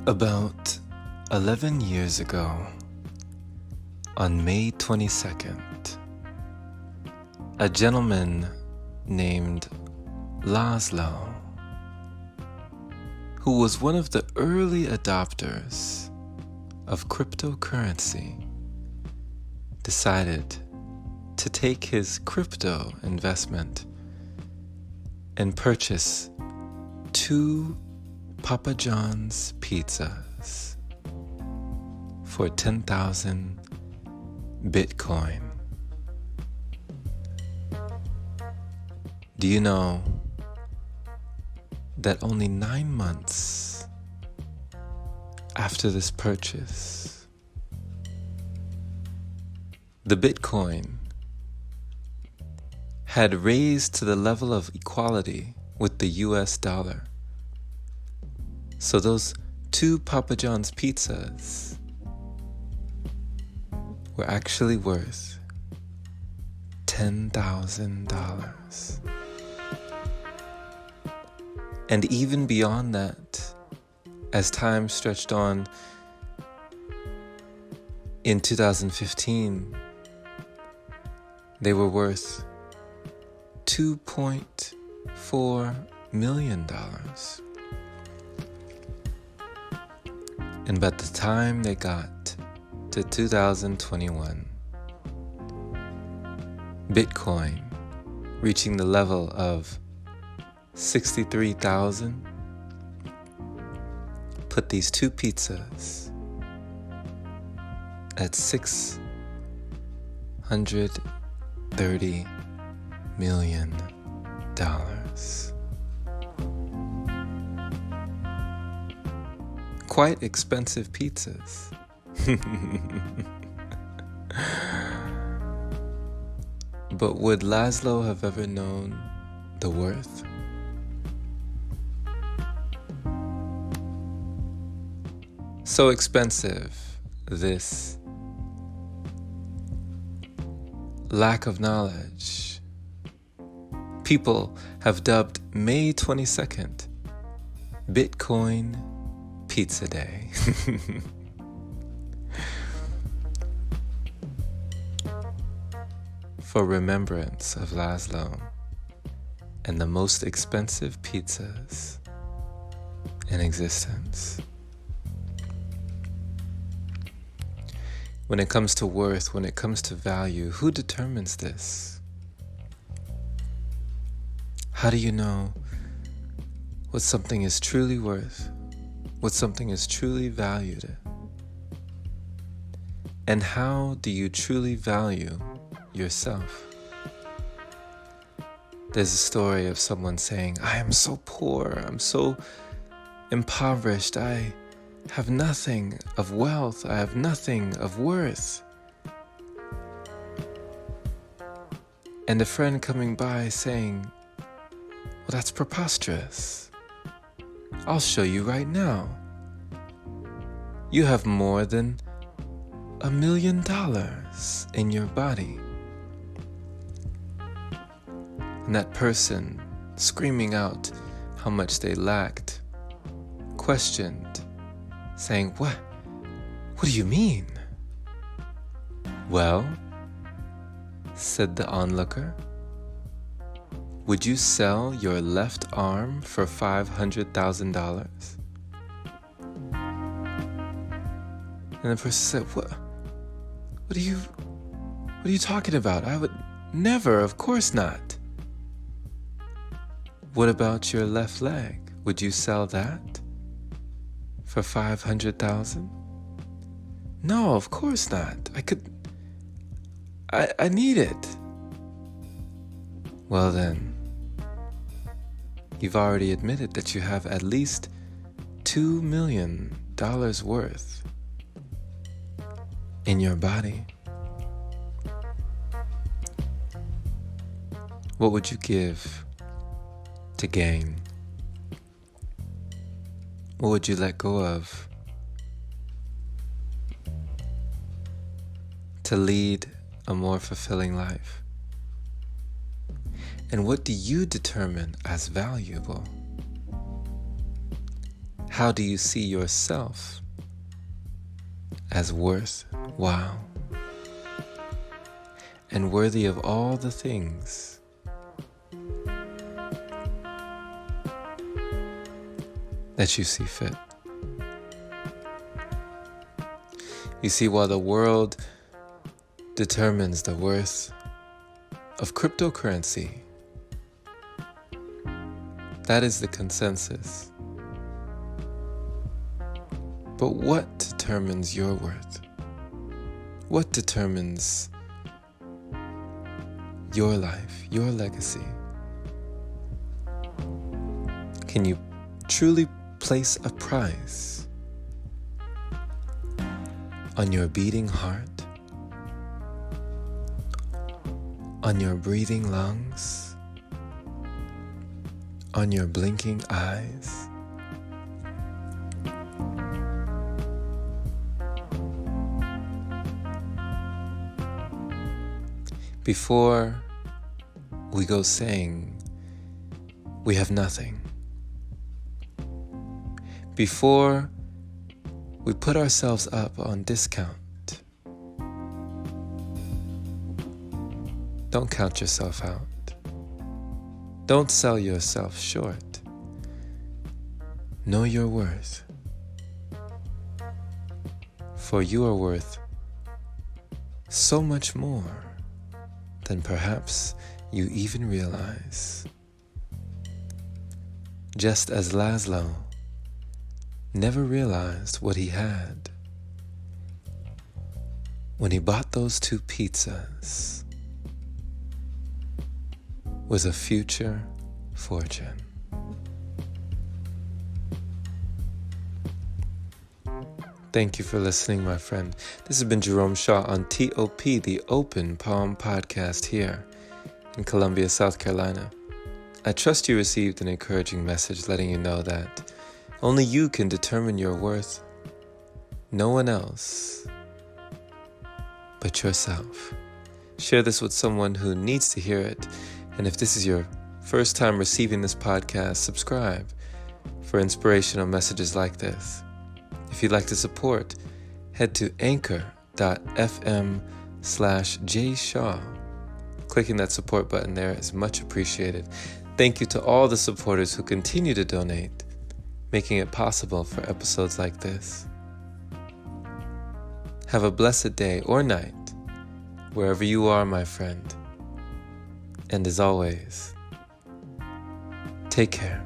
About 11 years ago, on May 22nd, a gentleman named Laszlo, who was one of the early adopters of cryptocurrency, decided to take his crypto investment and purchase 2 Papa John's pizzas for 10,000 Bitcoin. Do you know that only 9 months after this purchase, the Bitcoin had raised to the level of equality with the US dollar? So those 2 Papa John's pizzas were actually worth $10,000. And even beyond that, as time stretched on, in 2015, they were worth $2.4 million. And by the time they got to 2021, Bitcoin reaching the level of 63,000 put these 2 pizzas at $630 million. Quite expensive pizzas. But would Laszlo have ever known the worth? So expensive, this lack of knowledge. People have dubbed May 22nd Bitcoin Pizza Day. For remembrance of Laszlo and the most expensive pizzas in existence. When it comes to worth, when it comes to value, who determines this? How do you know what something is truly worth, what something is truly valued? And how do you truly value yourself? There's a story of someone saying, I am so poor, I'm so impoverished, I have nothing of wealth, I have nothing of worth. And a friend coming by saying, well, that's preposterous. I'll show you right now. You have more than $1 million in your body. And that person, screaming out how much they lacked, questioned, saying, What do you mean? Well, said the onlooker, would you sell your left arm for $500,000? And the person said, What are you talking about? I would never, of course not. What about your left leg? Would you sell that for $500,000? No, of course not. I need it. Well then, you've already admitted that you have at least $2 million worth in your body. What would you give to gain? What would you let go of to lead a more fulfilling life? And what do you determine as valuable? How do you see yourself as worthwhile and worthy of all the things that you see fit? You see, while the world determines the worth of cryptocurrency, that is the consensus. But what determines your worth? What determines your life, your legacy? Can you truly place a price on your beating heart, on your breathing lungs, on your blinking eyes? Before we go saying we have nothing, before we put ourselves up on discount, don't count yourself out. Don't sell yourself short. Know your worth, for you are worth so much more than perhaps you even realize. Just as Laszlo never realized what he had when he bought those 2 pizzas was a future fortune. Thank you for listening, my friend. This has been Jerome Shaw on TOP, the Open Palm Podcast here in Columbia, South Carolina. I trust you received an encouraging message letting you know that only you can determine your worth. No one else but yourself. Share this with someone who needs to hear it. And if this is your first time receiving this podcast, subscribe for inspirational messages like this. If you'd like to support, head to anchor.fm/jshaw. Clicking that support button there is much appreciated. Thank you to all the supporters who continue to donate, making it possible for episodes like this. Have a blessed day or night, wherever you are, my friend. And as always, take care.